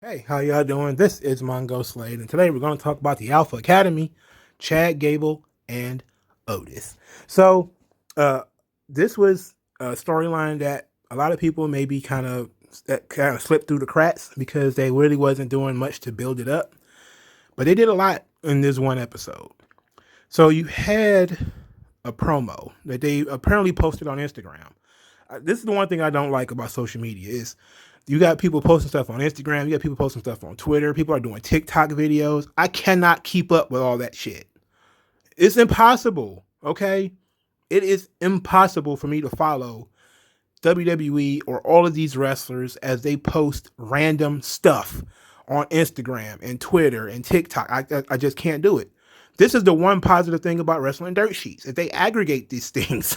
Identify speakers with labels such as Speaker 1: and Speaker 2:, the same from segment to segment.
Speaker 1: Hey, how y'all doing? This is Mongo Slade, and today we're going to talk about the Alpha Academy, Chad Gable, and Otis. So, uh, this was a storyline that a lot of people maybe kind of slipped through the cracks because they really wasn't doing much to build it up, but they did a lot in this one episode. So you had a promo that they apparently posted on Instagram. This is the one thing I don't like about social media is you got people posting stuff on Instagram, you got people posting stuff on Twitter, people are doing TikTok videos. I cannot keep up with all that shit. It's impossible, okay? It is impossible for me to follow WWE or all of these wrestlers as they post random stuff on Instagram and Twitter and TikTok. I just can't do it. This is the one positive thing about wrestling dirt sheets. If they aggregate these things,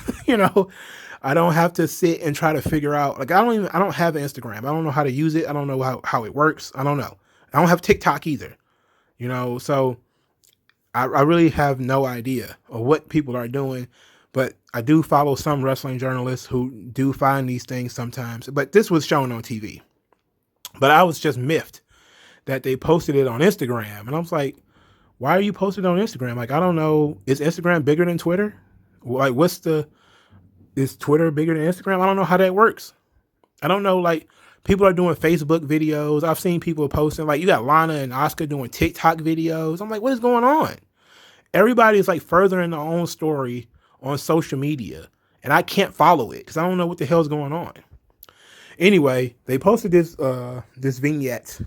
Speaker 1: I don't have to sit and try to figure out. Like I don't have an Instagram. I don't know how to use it. I don't know how it works. I don't know. I don't have TikTok either. So I really have no idea of what people are doing. But I do follow some wrestling journalists who do find these things sometimes. But this was shown on TV. But I was just miffed that they posted it on Instagram. And I was like, why are you posting it on Instagram? Like, I don't know. Is Instagram bigger than Twitter? Like, is Twitter bigger than Instagram? I don't know how that works. I don't know. Like, people are doing Facebook videos. I've seen people posting, like, you got Lana and Oscar doing TikTok videos. I'm like, what is going on? Everybody is like furthering their own story on social media, and I can't follow it because I don't know what the hell's going on. Anyway, they posted this vignette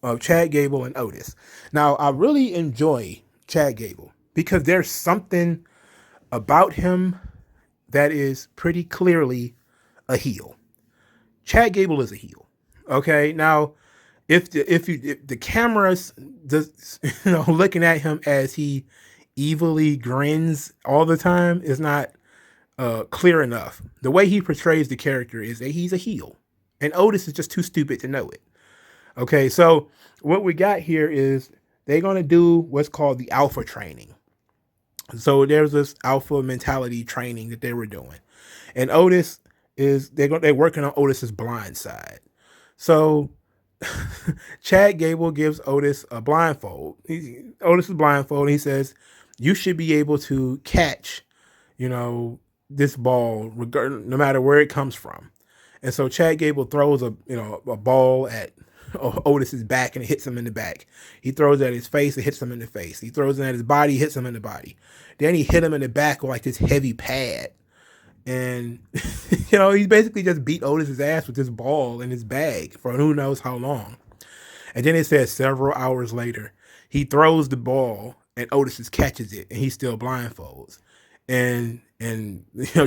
Speaker 1: of Chad Gable and Otis. Now, I really enjoy Chad Gable because there's something about him that is pretty clearly a heel. Chad Gable is a heel. Okay, now if the cameras just looking at him as he evilly grins all the time is not clear enough. The way he portrays the character is that he's a heel, and Otis is just too stupid to know it. Okay, so what we got here is they're going to do what's called the alpha training. So there's this alpha mentality training that they were doing. And Otis they're working on Otis's blind side. So Chad Gable gives Otis a blindfold. Otis is blindfold. He says, you should be able to catch, this ball no matter where it comes from. And so Chad Gable throws a ball at Otis's back and it hits him in the back. He throws it at his face, it hits him in the face. He throws it at his body, hits him in the body. Then he hit him in the back with like this heavy pad. And, he basically just beat Otis's ass with this ball in his bag for who knows how long. And then it says several hours later, he throws the ball and Otis catches it and he still blindfolds. And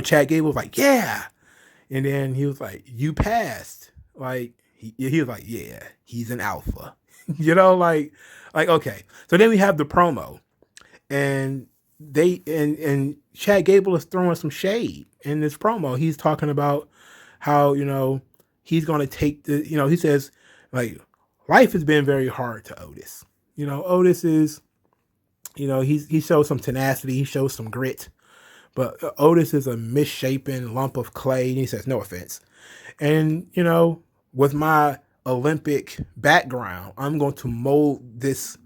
Speaker 1: Chad Gable was like, yeah. And then he was like, you passed. Like, he was like, yeah, he's an alpha. like okay. So then we have the promo, and and Chad Gable is throwing some shade in this promo. He's talking about how he's going to take he says like life has been very hard to Otis. Otis is he shows some tenacity, he shows some grit, but Otis is a misshapen lump of clay. And he says no offense, and with my Olympic background, I'm going to mold this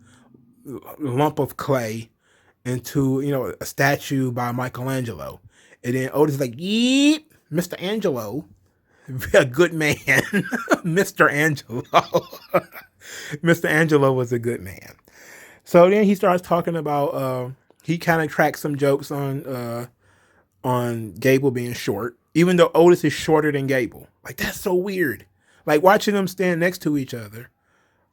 Speaker 1: lump of clay into, a statue by Michelangelo. And then Otis is like, yeet, Mr. Angelo, a good man. Mr. Angelo. Mr. Angelo was a good man. So then he starts talking about, he kind of cracks some jokes on Gable being short, even though Otis is shorter than Gable. Like, that's so weird. Like, watching them stand next to each other,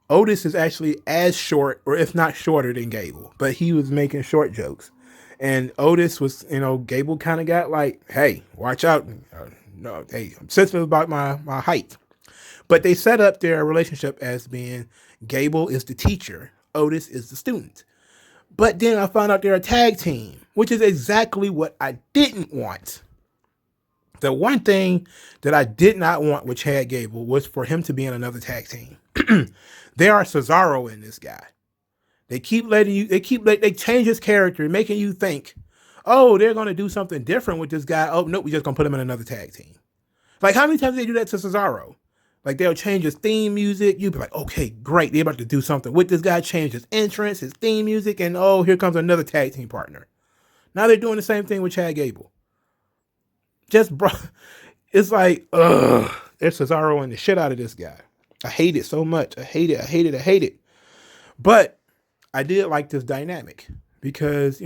Speaker 1: Otis is actually as short, or if not shorter than Gable, but he was making short jokes. And Otis was, Gable kind of got like, hey, watch out. No, hey, I'm sensitive about my height. But they set up their relationship as being Gable is the teacher, Otis is the student. But then I found out they're a tag team, which is exactly what I didn't want. The one thing that I did not want with Chad Gable was for him to be in another tag team. There are Cesaro in this guy. They change his character, making you think, oh, they're going to do something different with this guy. Oh, nope, we're just going to put him in another tag team. Like, how many times did they do that to Cesaro? Like they'll change his theme music. You'd be like, okay, great. They're about to do something with this guy, change his entrance, his theme music, and oh, here comes another tag team partner. Now they're doing the same thing with Chad Gable. Just bro, it's like, ugh, they're Cesaro the shit out of this guy. I hate it so much. I hate it. I hate it. I hate it. But I did like this dynamic because,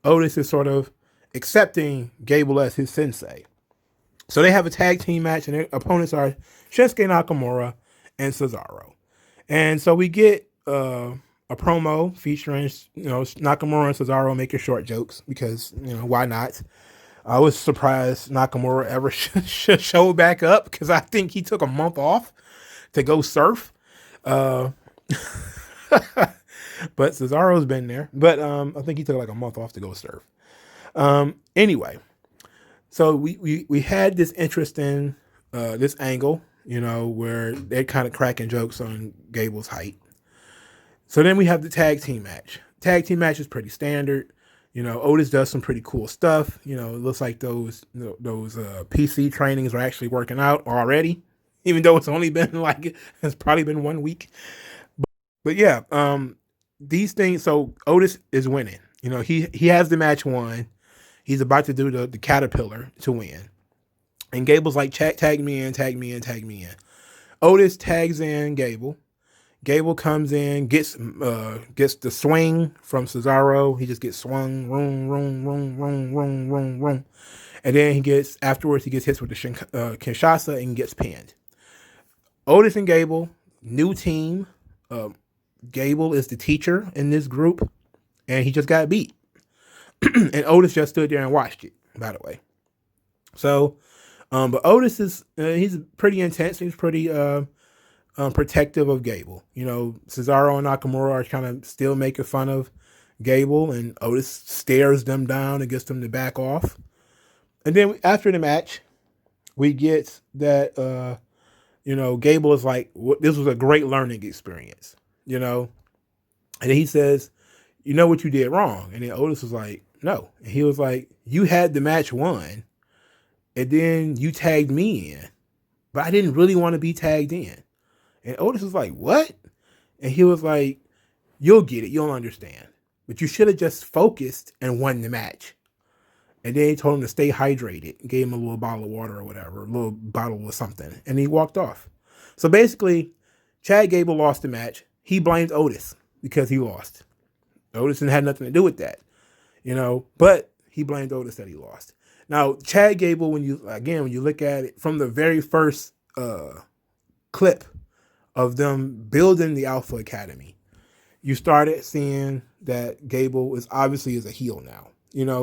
Speaker 1: Otis is sort of accepting Gable as his sensei. So they have a tag team match, and their opponents are Shinsuke Nakamura and Cesaro. And so we get a promo featuring, Nakamura and Cesaro making short jokes because, why not? I was surprised Nakamura ever showed back up because I think he took a month off to go surf. But Cesaro's been there. But I think he took like a month off to go surf. Anyway, so we had this interesting this angle, where they're kind of cracking jokes on Gable's height. So then we have the tag team match. Tag team match is pretty standard. Otis does some pretty cool stuff. It looks like those PC trainings are actually working out already, even though it's only been it's probably been 1 week. But yeah, these things. So Otis is winning. He has the match won. He's about to do the caterpillar to win. And Gable's like, tag me in, tag me in, tag me in. Otis tags in Gable. Gable comes in, gets the swing from Cesaro. He just gets swung, room. And then afterwards he gets hit with the Kinshasa and gets pinned. Otis and Gable, new team. Gable is the teacher in this group, and he just got beat. And Otis just stood there and watched it, by the way. So, but Otis he's pretty intense. He's pretty protective of Gable. Cesaro and Nakamura are kind of still making fun of Gable, and Otis stares them down and gets them to back off. And then after the match, we get that, Gable is like, this was a great learning experience, And then he says, you know what you did wrong? And then Otis was like, no. And he was like, you had the match won, and then you tagged me in, but I didn't really want to be tagged in. And Otis was like, what? And he was like, you'll get it. You'll understand. But you should have just focused and won the match. And then he told him to stay hydrated. Gave him a little bottle of water or whatever, a little bottle of something. And he walked off. So basically, Chad Gable lost the match. He blamed Otis because he lost. Otis had nothing to do with that. But he blamed Otis that he lost. Now, Chad Gable, when you look at it from the very first clip of them building the Alpha Academy, you started seeing that Gable is obviously a heel now.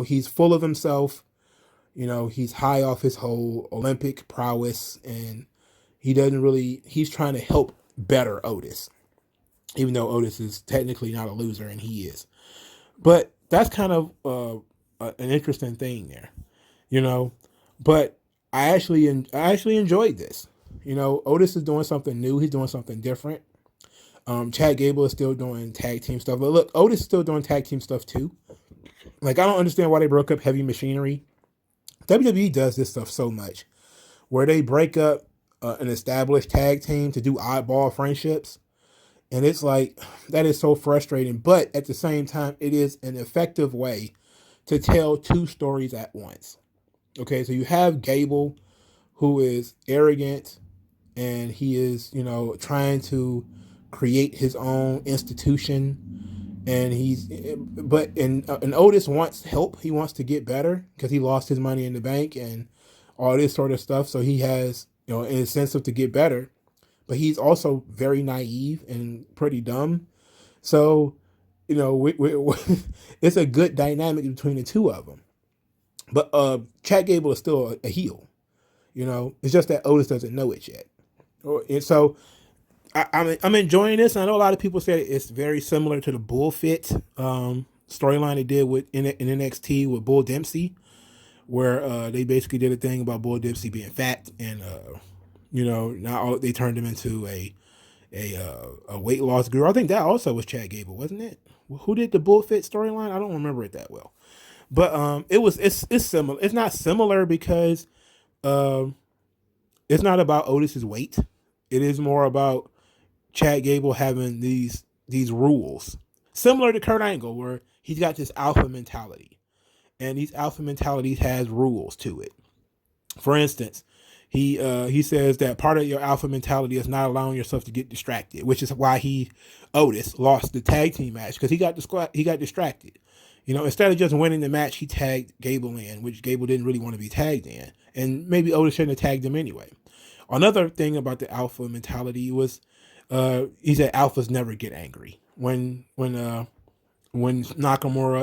Speaker 1: He's full of himself. He's high off his whole Olympic prowess, and he's trying to help better Otis, even though Otis is technically not a loser, and he is. But that's kind of an interesting thing there, But I actually enjoyed this. Otis is doing something new. He's doing something different. Chad Gable is still doing tag team stuff. But look, Otis is still doing tag team stuff too. Like, I don't understand why they broke up Heavy Machinery. WWE does this stuff so much, where they break up an established tag team to do oddball friendships. And it's like, that is so frustrating. But at the same time, it is an effective way to tell two stories at once. Okay, so you have Gable, who is arrogant, and he is, trying to create his own institution. And and Otis wants help. He wants to get better because he lost his money in the bank and all this sort of stuff. So he has, an incentive to get better. But he's also very naive and pretty dumb. So, it's a good dynamic between the two of them. But Chad Gable is still a heel. It's just that Otis doesn't know it yet. And so I'm enjoying this. I know a lot of people say it's very similar to the Bullfit storyline they did in NXT with Bull Dempsey, where they basically did a thing about Bull Dempsey being fat, and now they turned him into a weight loss guru. I think that also was Chad Gable, wasn't it? Who did the Bullfit storyline? I don't remember it that well, but it's similar. It's not similar because it's not about Otis's weight. it is more about Chad Gable having these rules, similar to Kurt Angle, where he's got this alpha mentality, and these alpha mentalities has rules to it. For instance, he says that part of your alpha mentality is not allowing yourself to get distracted, which is why Otis lost the tag team match, because he got distracted. You know, instead of just winning the match, he tagged Gable in, which Gable didn't really want to be tagged in, and maybe Otis shouldn't have tagged him anyway. Another thing about the alpha mentality was, he said alphas never get angry. When Nakamura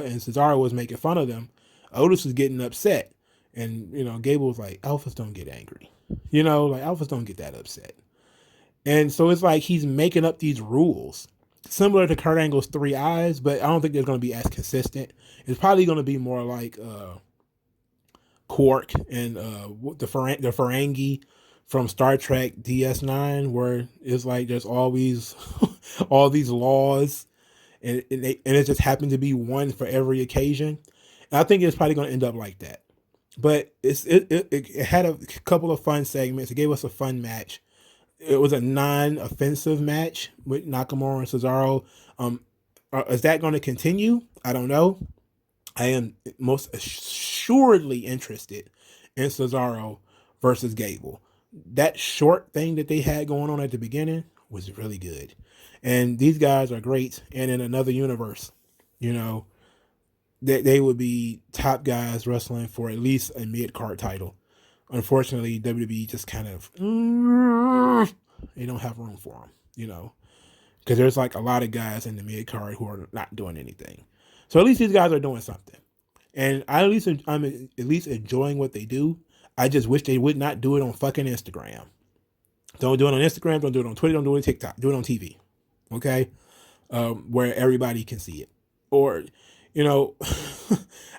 Speaker 1: and Cesaro was making fun of them, Otis was getting upset, and Gable was like, alphas don't get angry. Like alphas don't get that upset. And so it's like he's making up these rules, similar to Kurt Angle's 3 eyes, but I don't think they're going to be as consistent. It's probably going to be more like Quark and the Ferengi from Star Trek DS9, where it's like there's always all these laws, and it just happened to be one for every occasion. And I think it's probably going to end up like that. But it had a couple of fun segments. It gave us a fun match. It was a non-offensive match with Nakamura and Cesaro. Is that going to continue? I don't know. I am most assuredly interested in Cesaro versus Gable. That short thing that they had going on at the beginning was really good. And these guys are great. And in another universe, they would be top guys wrestling for at least a mid-card title. Unfortunately, WWE just kind of, they don't have room for them, because there's like a lot of guys in the mid-card who are not doing anything. So at least these guys are doing something. And I'm at least enjoying what they do. I just wish they would not do it on fucking Instagram. Don't do it on Instagram. Don't do it on Twitter. Don't do it on TikTok. Do it on TV. Okay? Where everybody can see it. Or,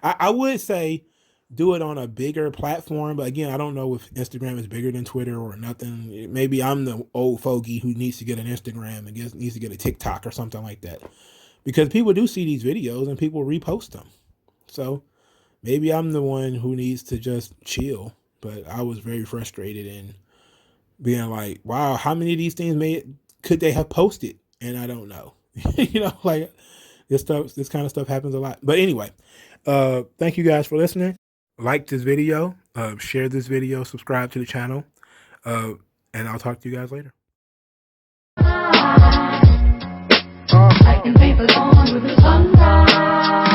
Speaker 1: I would say do it on a bigger platform. But again, I don't know if Instagram is bigger than Twitter or nothing. Maybe I'm the old fogey who needs to get an Instagram and needs to get a TikTok or something like that. Because people do see these videos and people repost them. So maybe I'm the one who needs to just chill. But I was very frustrated in being like, wow, how many of these things could they have posted? And I don't know. Like this kind of stuff happens a lot. But anyway, thank you guys for listening. Like this video, share this video, subscribe to the channel, and I'll talk to you guys later.
Speaker 2: I can paint the dawn with the sunrise.